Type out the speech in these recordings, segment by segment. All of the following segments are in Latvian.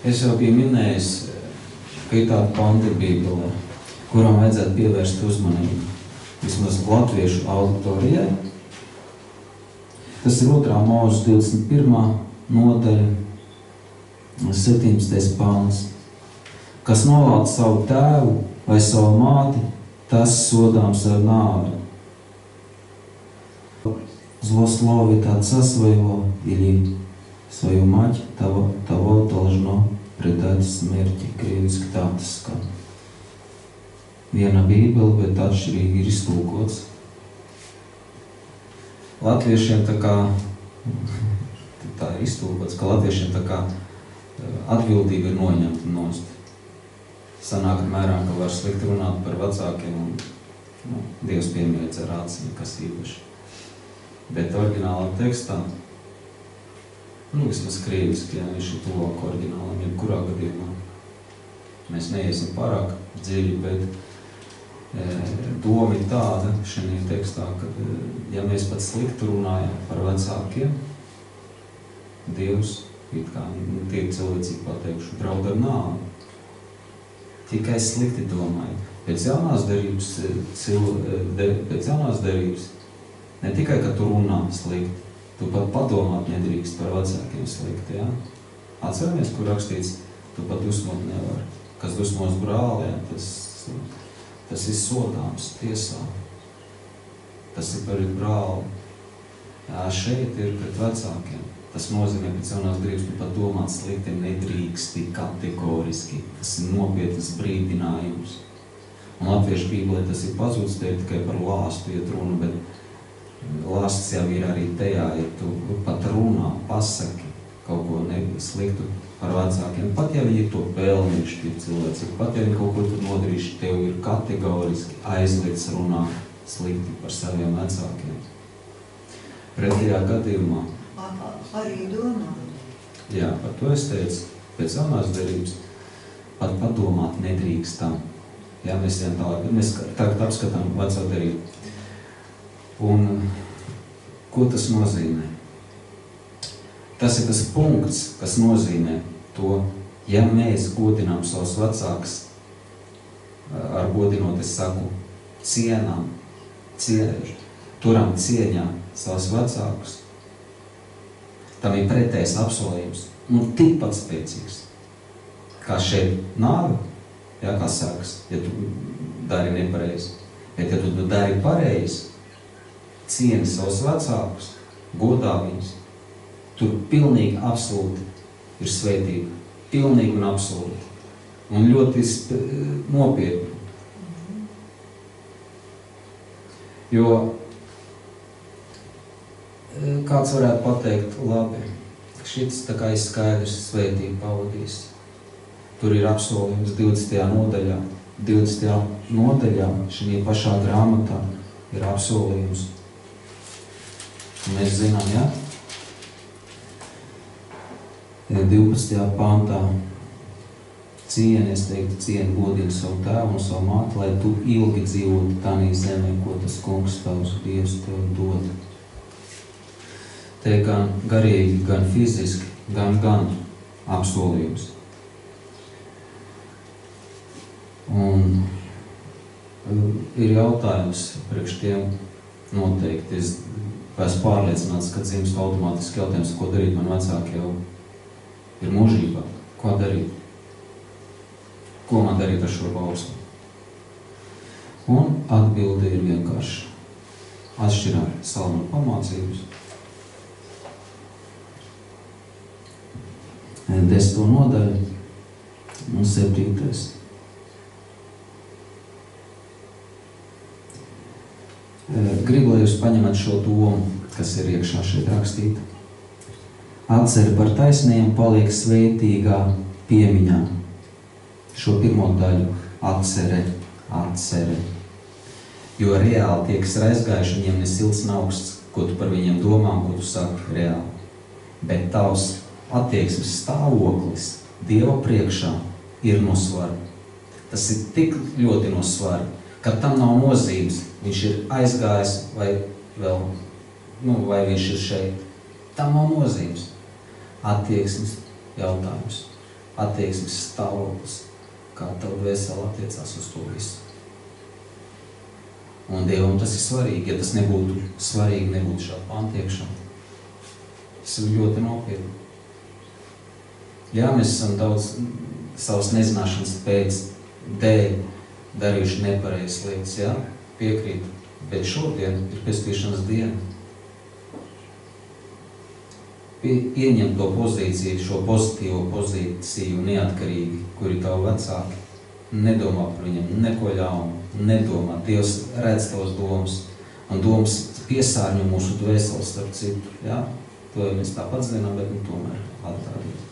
Es jau biju minējis, ka ir tāda panti Bībelē, kurām vajadzētu pievērst uzmanību, vismaz latviešu auditorijai. Tas ir 2. Mūzes 21. nodaļa, 17. pāns. Kas novāc savu tēvu vai savu māti, tas sodāms ar nāvi. Злословит отца своего или свою мать, того должно предать смерти. Krieviski tā tas skan. Viena bībele, bet atšķirīgi ir iztulkots. Latviešiem tā ir iztulkots, ka latviešiem tā kā atbildība ir noņemta nost. Sanāk apmēram, ka var slikti runāt par vecākiem un Dievs piemīlēts ar acīm, kas īpaši. Bet oriģinālā tekstā, vismaz krieviski, ja viņš ir tuvāk oriģinālam, jebkurā gadījumā. Mēs neiesim pārāk dziļi, bet doma ir tāda šajā tekstā, ka, ja mēs pat slikti runājam par vecākiem, Dievs, it kā tiek cilvēcīgi pateikšu, draud ar nāvi. Tikai slikti domājot. Pēc jaunās derības, ne tikai, ka tu runā slikti, tu pat padomāt nedrīkst par vecākiem slikti, ja? Atceramies, kur rakstīts, tu pat dusmot nevar. Kas dusmos brāli, ja? Tas ir sodāms tiesā. Tas ir par brāli. Jā, šeit ir pret vecākiem. Tas nozīmē, pēc jaunās derības, tu pat domāt slikti nedrīksti kategoriski. Tas ir nopietnas brīdinājums. Un latviešu bībelē tas ir pazūds, te ir tikai par lāstu iet runu, bet lāsts jau ir arī tajā, ja tu pat runā, pasaki kaut ko sliktu par vecākiem. Pat ja viņi to pelnījuši, tie cilvēci, pat ja viņi kaut ko tur nodarījuši, tev ir kategoriski aizliegts runāt slikti par saviem vecākiem. Pretējā gadījumā. Arī domā. Jā, par to es teicu, pēc jaunās derības pat padomāt nedrīkstam. Jā, mēs ejam tālāk, mēs tagad apskatām veco derību. Un ko tas nozīmē? Tas ir tas punkts, kas nozīmē to, ja mēs godinām savus vecākus, ar godinot es saku, turam cieņā savus vecākus, tam ir pretējs apsolījums, tikpat spēcīgs, kā šeit nāve, jā, kā sakas, ja tu dari nepareizi, bet ja tu dari pareizi, cieni savus vecākus, godā viņus, tur pilnīgi absolūti ir svētība, pilnīgi un absolūti, un ļoti nopietni. Jo kāds varētu pateikt, labi, šis tā kā ir skaidrs svētība pavadīs. Tur ir apsolījums 20. nodaļā. 20. nodaļā šajā pašā grāmatā ir apsolījums. Mēs zinām, ja? 12. pantā cieni, es teiktu, cieni godini savu tēvu un savu māti, lai tu ilgi dzīvotu tādā zemē, ko tas kungs tavs Dievs tev dod. Te gan garīgi, gan fiziski, gan apsolījums. Un ir jautājums priekš tiem noteikti. Es esmu pārliecināts, ka dzimst automātiski jautājums, ko darīt man vecāki jau ir mūžībā. Ko darīt? Ko man darīt ar šo bausmu? Un atbilde ir vienkārši. Atšķirā Salmanu pamācības. 10. nodaļa un 7. Gribu, lai jūs paņemat šo domu, kas ir iekšā šeit rakstīta. Atceri par taisniem paliek svētīgā piemiņā. Šo pirmo daļu atcere. Jo reāli tie, kas ir aizgājuši, viņiem ne silts un augsts, ko tu par viņiem domā un ko tu saki reāli. Bet tavs attieksmes stāvoklis Dieva priekšā ir no svara. Tas ir tik ļoti no svara, ka tam nav nozīmes, viņš ir aizgājis vai vēl, vai viņš ir šeit. Tam nav nozīmes. Attieksmes jautājums. attieksmes stāvoklis, kā tavu dvēseli attiecās uz to visu. Un Dievam tas ir svarīgi. Ja tas nebūtu svarīgi, nebūtu šāda pantiekšana. Tas ir ļoti nopietni. Jā, mēs esam daudz savas nezināšanas pēc dēļ darījuši nepareizas lietas, jā, piekrīt. Bet šodien ir pestīšanas diena. Ieņem to pozīciju, šo pozitīvo pozīciju neatkarīgi, kuri tavu vecāki. Nedomā par viņam, neko ļaunu, nedomā. Dievs redz tavas domas, un domas piesārņo mūsu dvēseles starp citu. Ja? To mēs tāpat zinām, bet tomēr atgādīt.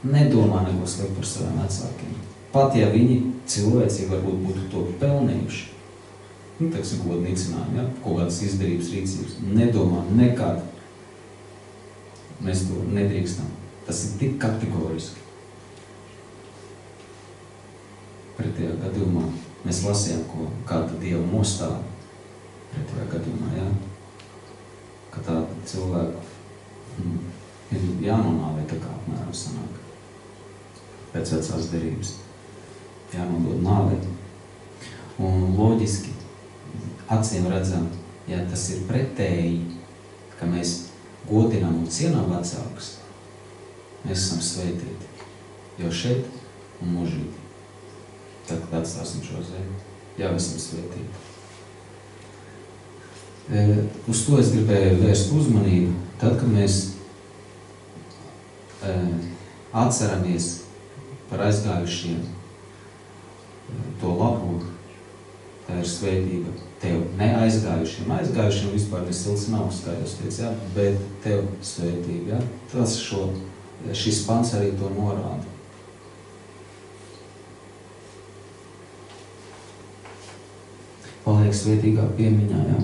Nedomā neko sliktu par saviem vecākiem. Pat ja viņi cilvēcīgi varbūt būtu to pelnījuši, teiksim, kaut kādu nicinājumu, ja? Kaut kādas izdarības, rīcības. Nedomā nekad. Mēs to nedrīkstam. Tas ir tik kategoriski. Pretējā gadījumā mēs lasījām, kāda Dieva nostāja pretējā gadījumā, jā? Ka tāda cilvēku ir jānonāvē tā kā apmēram sanāk. Pēc vecās derības. Jānodod nāvē. Un loģiski, acīm redzam, ja tas ir pretēji, ka mēs godinām un cienām vecākus, mēs esam sveitīti. Jau šeit un mūžīgi. Tad, kad atstāsim šo zemi, jau esam sveitīti. Uz to es gribēju vērst uzmanību, tad, kad mēs atceramies par aizgājušiem to labo, tā ir sveitība tev, ne aizgājušiem. Aizgājušiem vispār nesilts nav, kā jūs teicu, jā, bet tev sveitība, jā. Tas šis pants arī to norāda. Paliek svētīgā piemiņā, jā.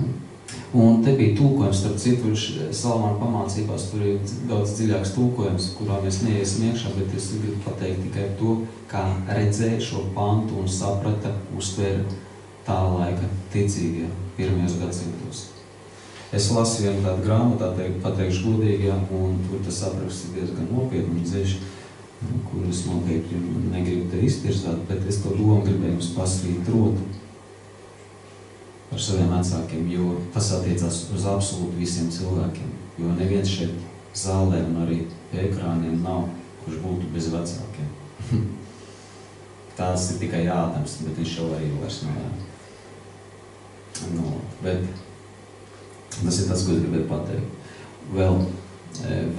Un te bija tūkojums, starp citu, Salamāna pamācībās, tur ir daudz dziļāks tūkojums, kurā mēs neiesim iekšā, bet es gribu pateikt tikai to, kā redzēja šo pantu un saprata, uztvēra tā laika ticīgie pirmajos gadsimtos. Es lasu vienu tādu grāmatu, pateikšu godīgi, jā, un tur tas apraksts ir diezgan nopietni un dziļš, kur es noteikti negribu te iztirzāt, bet es to domu gribēju jums pasvītrot par saviem vecākiem, jo tas attiecās uz absolūti visiem cilvēkiem, jo neviens šeit zālē un arī pie ekrāniem nav, kurš būtu bez vecākiem. Tās ir tikai Ādams, bet viņš jau arī vairs nav. No, bet tas ir tas, ko es gribēju pateikt.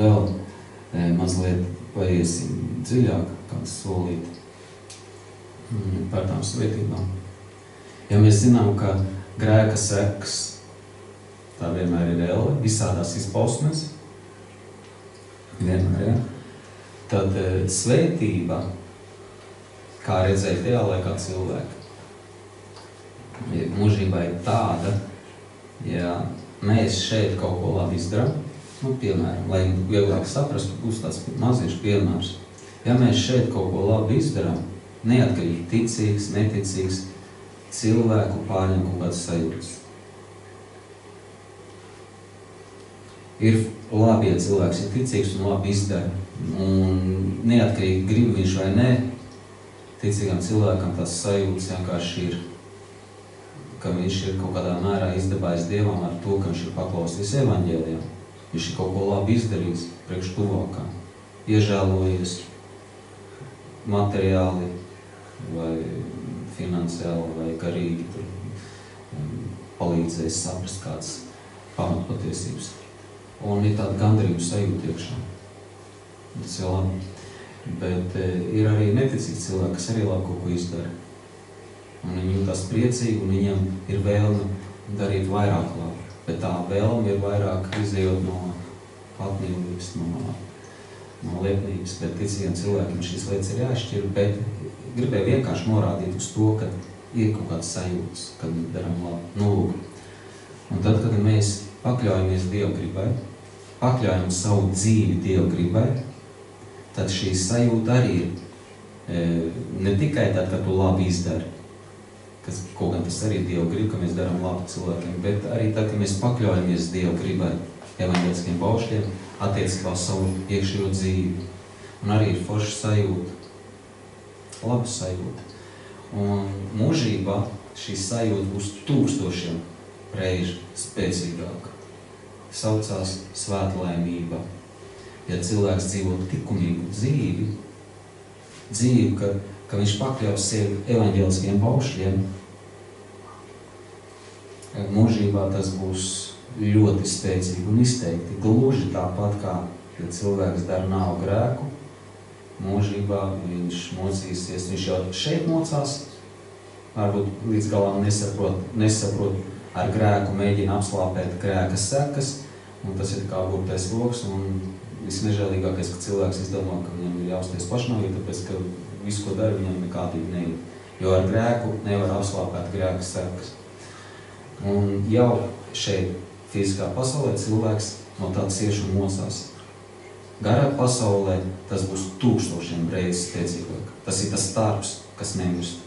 Vēl mazliet paiesim dziļāk, kāds solīt par tām svētībām. Ja mēs zinām, ka grēka sekas, tā vienmēr ir elle, visādās izpausmes, vienmēr, ja? Tad svētība, kā redzēja tajā laikā cilvēki, mūžībā ir tāda, ja mēs šeit kaut ko labi izdarām, piemēram, lai vieglāk saprastu, būs tāds maziņš piemērs. Ja mēs šeit kaut ko labi izdarām, neatkarīgi ticīgs, neticīgs, cilvēku pārņem kaut kādas sajūtas. Ir labi, ja cilvēks ir ticīgs un labi izdara, un neatkarīgi grib viņš vai nē, ticīgam cilvēkam tās sajūtas vienkārši ir, ka viņš ir kaut kādā mērā izdabājis Dievam ar to, ka viņš ir paklausījis evaņģēlijam. Viņš ir kaut ko labi izdarījis priekš tuvākā, iežēlojies materiāli vai finansiāli vai garīgi palīdzējis saprast kādas pamatpatiesības. Un ir tāda gandarījuma sajūta iekšā. Tas ir labi. Bet ir arī neticīgi cilvēki, kas arī labi kaut ko izdara. Un viņi jūtas priecīgi un viņiem ir vēlme darīt vairāk labi. Bet tā vēlme ir vairāk izējot no patnīgības, no liepnības. Bet ticīgiem cilvēkiem šīs lietas ir jāšķir, bet gribēju vienkārši norādīt uz to, ka ir kaut kāds sajūtas, kad darām labi. Lūk. Un tad, kad mēs pakļaujamies Dieva gribai, pakļaujam savu dzīvi Dieva gribai, tad šī sajūta arī ir ne tikai tad, kad tu labi izdari, kas kaut gan tas arī Dieva grib, ka mēs darām labi cilvēkiem, bet arī tad, kad mēs pakļaujamies Dieva gribai, evaņģēliskiem baušļiem, attiecībā savu iekšējo dzīvi. un arī ir forša sajūta, laba sajūta. Un mūžībā šī sajūta būs 1000 reižu spēcīgāka. Saucās svētlaimība. Ja cilvēks dzīvo likumīgu dzīvi, ka viņš pakļaus sevi evaņģēliskiem baušļiem, mūžībā tas būs ļoti spēcīgi un izteikti. Gluži tāpat kā, ja cilvēks dara nav grēku, mūžībā viņš mocīsies, viņš jau šeit mocās, varbūt līdz galām nesaprot, ar grēku mēģina apslāpēt grēka sekas, un tas ir kā burtais loks, un visnežēlīgākais, ka cilvēks izdomā, ka viņam ir jāuzties pašnāvīgi, tāpēc, ka visu, ko dara, viņam nekādīgi neiet. Jo ar grēku nevar apslāpēt grēka sekas. Un jau šeit fiziskā pasaulē cilvēks no tā cieš un mocās. Garā pasaulē tas būs 1000 reizes spēcīgāk. Tas ir tas starps, kas nemirst.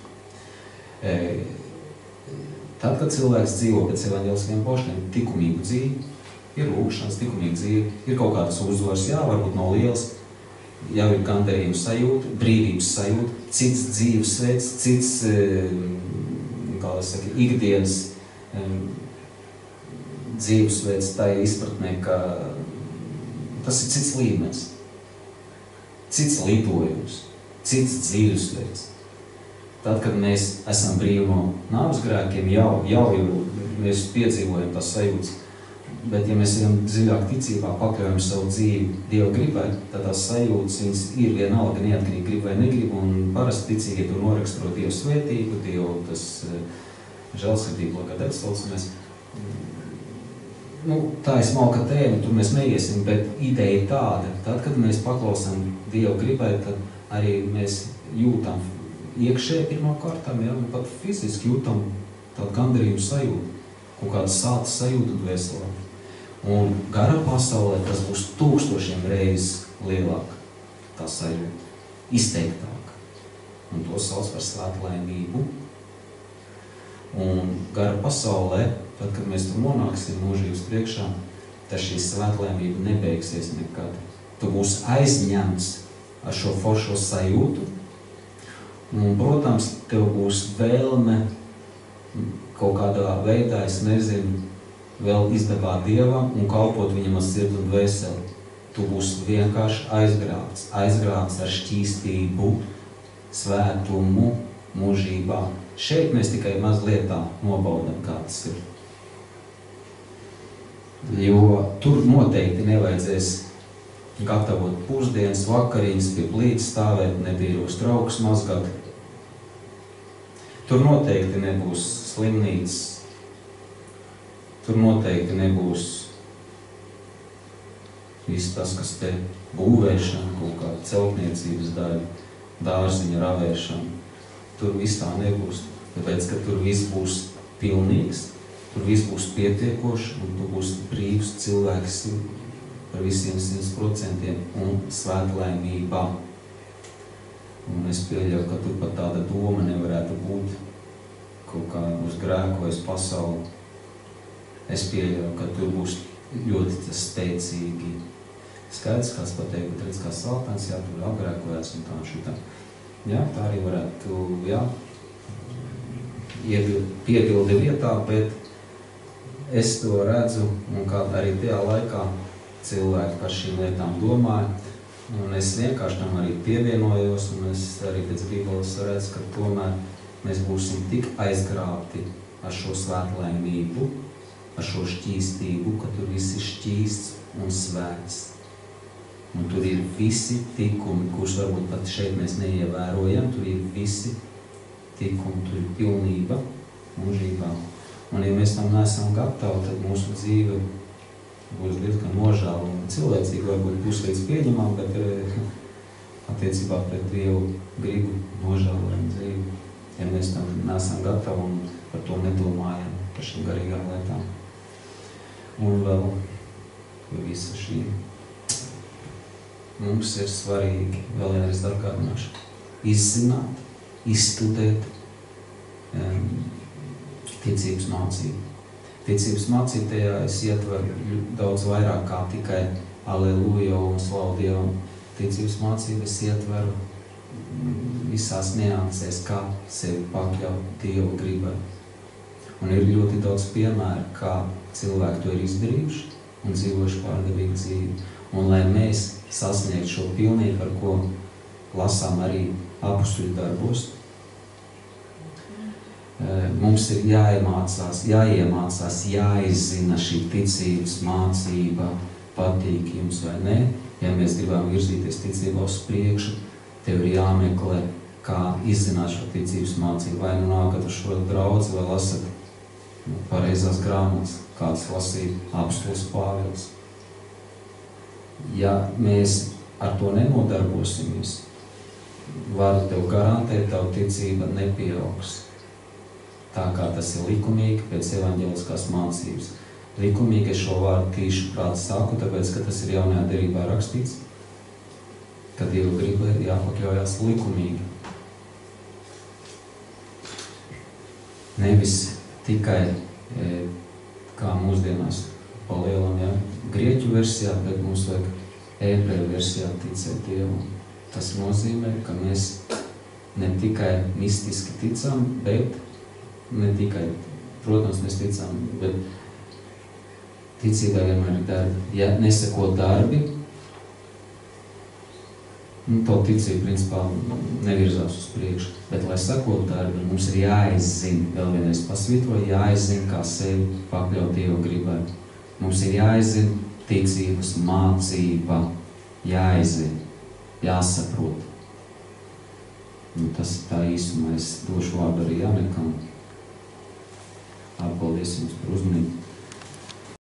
Tad, kad cilvēks dzīvo pēc evaņģēliskiem baušļiem, likumīgu dzīvi, ir lūgšanas, likumīga dzīve, ir kaut kādas uzvaras, jā, varbūt no lielas, jau ir gandarījums sajūta, brīvības sajūta, cits dzīvesveids, cits, kā lai saka, ikdienas dzīvesveids tā izpratnē, ka tas ir cits līmenis, cits lidojums, cits dzīvesveids. Tad, kad mēs esam brīvi no nāves grēkiem, jau mēs piedzīvojam tās sajūtas. Bet, ja mēs ejam dziļāk ticībā, pakļaujam savu dzīvi Dieva gribai, tad tās sajūtas viņas ir vienalga neatkarīgi grib vai negrib, un parasti ticīgi tur noraksturo Dievu svētību, Dievu tas žēlsirdību, kā tāds saucamies. Tā ir smalka tēma, tur mēs neiesim, bet ideja ir tāda. Tad, kad mēs paklausām Dieva gribai, tad arī mēs jūtam iekšē pirmā kārtām, ja, un pat fiziski jūtam tādu gandarījumu sajūtu, kaut kādu sāta sajūtu dvēselē. Un garā pasaulē tas būs 1000 reizes lielāk tā sajūta, izteiktāk. Un to sauc par svētlaimību. Un garā pasaulē, tad, kad mēs tur nonāksim mūžības priekšā, tad šī svētlaimība nebeigsies nekad. Tu būsi aizņemts ar šo foršo sajūtu, un, protams, tev būs vēlme kaut kādā veidā, es nezinu, vēl izdevāt Dievam un kalpot viņam ar sirdi un dvēseli. Tu būsi vienkārši aizgrābts ar šķīstību, svētumu, mūžībā. Šeit mēs tikai mazliet tā nobaudam, kā tas ir. Jo tur noteikti nevajadzēs gatavot pusdienas, vakariņas, pie plīts stāvēt, netīros traukus mazgāt. Tur noteikti nebūs slimnīcas, tur noteikti nebūs viss tas, kas te būvēšana, kaut kāda celtniecības daļa, dārziņa ravēršana. Tur viss tā nebūs, tāpēc, ka tur viss būs pilnīgs, tur viss būs pietiekoši, un tu būs brīvs cilvēks par visiem 100% un svētlaimībā. Un es pieļauju, ka tur pat tāda doma nevarētu būt kaut kā uz grēku vai uz pasauli. Es pieļauju, ka tur būs ļoti spēcīgi. Skaidrs, kāds pateikt, bet redz kā Sātans, jā, tur apgrēkojas un tā un šitā. Jā, tā arī varētu, jā, piebildi vietā, bet es to redzu, un kā arī tajā laikā cilvēki par šīm lietām domāja. Un es vienkārši tam arī pievienojos, un es arī pēc Bībeles redzu, ka tomēr mēs būsim tik aizgrābti ar šo svētlaimību, ar šo šķīstību, ka tur viss ir šķīsts un svēts. Un tur ir visi tikumi, kurus varbūt pat šeit mēs neievērojam, tur ir visi tikumi, tur ir pilnība mūžībā. Un ja mēs tam neesam gatavi, tad mūsu dzīve būs diezgan nožēla un cilvēcīgi varbūt būs līdz pieņemam, bet attiecībā pret Dievu gribu nožēlojam dzīvi, ja mēs tam neesam gatavi un par to nedomājam, par šīm garīgām lietām. Un vēl visa šī mums ir svarīgi, vēl vienreiz atgādināšu, izzināt, izstudēt ticības mācību. Ticības mācītajā es ietveru daudz vairāk kā tikai aleluja un slavu Dievam. ticības mācības ietveru visās niansēs, kā sevi pakļaut Dieva gribai. Un ir ļoti daudz piemēru, kā cilvēki to ir izdarījuši un dzīvojuši pārdevīgu dzīvi. Un lai mēs sasniegtu šo pilnību, ar ko lasām arī apustuļu darbos, mums ir jāiemācās, jāizzina šī ticības mācība, patīk jums vai ne. Ja mēs gribam virzīties ticībā uz priekšu, tev ir jāmeklē, kā izzināt šo ticības mācību. Vai nu nākat uz šo draudzi, vai lasat pareizās grāmatas, kāds lasīja apustulis Pāvils. Ja mēs ar to nenodarbosimies, varu tev garantēt, tavu ticība nepieaugs. Tā kā tas ir likumīgi pēc evaņģeliskās mācības. Likumīgi es šo vārdu tīši prātu saku, tāpēc, ka tas ir jaunajā derībā rakstīts, ka Dieva griba ir jāpakļaujās likumīgi. Nevis tikai, kā mūsdienās palielam, ja, grieķu versijā, bet mums vajag ebreju versijā ticēt Dievu. Tas nozīmē, ka mēs ne tikai mistiski ticam, bet ne tikai, protams, mēs ticam, bet ticībai vienmēr ir darbi. Ja neseko darbi, to ticība principā nevirzās uz priekšu. Bet, lai sakot darbi, mums ir jāizzina, vēl vienreiz pasvītroju, jāizzina, kā sevi pakļaut Dieva gribai. Mums ir jāizzina ticības mācība, jāizzina, jāsaprot. Tas tā īsumā es došu vārdu arī Janekam. Paldies jums par uzmanību.